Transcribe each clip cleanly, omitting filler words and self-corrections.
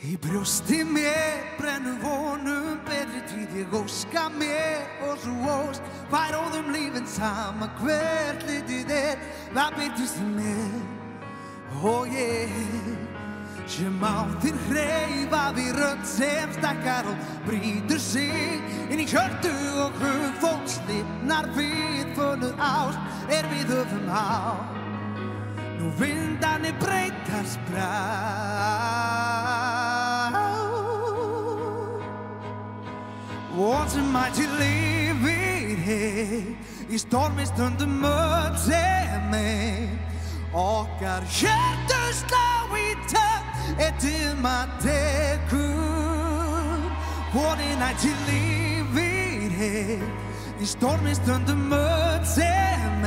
Í brjósti mér brennur vonum betri tíð ég óska mér og svo ósk færóðum lífin sama hvert litið það birtist í mér og ég sem á þér hreyfa við rödd sem stækkar og brýtur sig inn í hjörtu og hug fólks lifnar við funnuð ást við höfum á nú vindarnir breytast brá og sem mætti lífið í stormi stundum öll sem okkar hjörtu slá í takt tíma tekur vonin ætti lífið í stormi stundum öll sem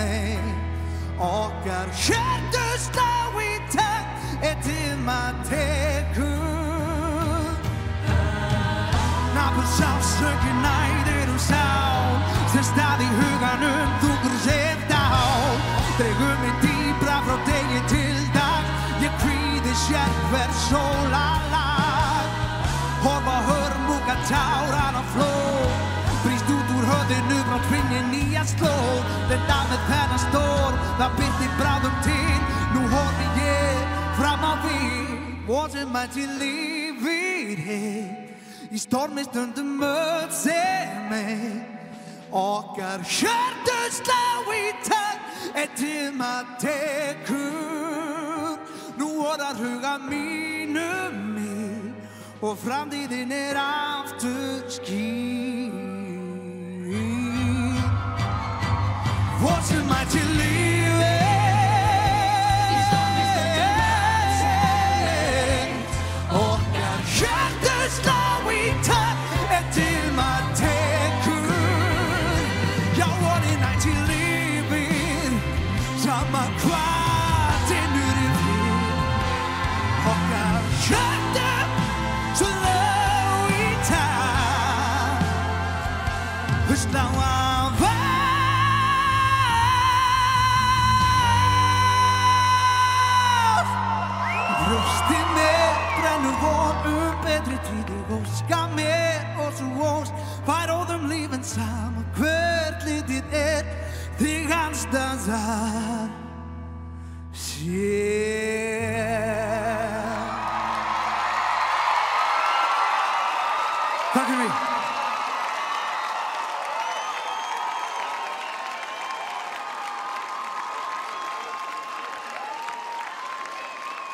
okkar hjörtu slá í takt tíma tekur nafn sásöki næðir sál sem stað í huganum þungur sem dá dregur mig dýpra frá degi til dag ég kvíði sérhver sólarlag horfa hörmunga táran á flóð brýst út úr höfðinu frá tvinni nýja slóð lenda með þennan stór það birti bráðum til nú horfi ég fram á við og sem mætti lífið í stormi stundum öll sem okkar hjörtu slá í takt tíma tekur nú orðar huga mínum mig og framtíðin aftur skýr og sem mætti lífið okkar hjörtu slá í takt tíma tekur já vonin ætti lífið sama hvað innur við okkar hjörtu slá í takt slá af brjósti mér brennur von betri tíð ég óska mér og svo ósk færóðum lífin sama hvert litið þig alls staðar sé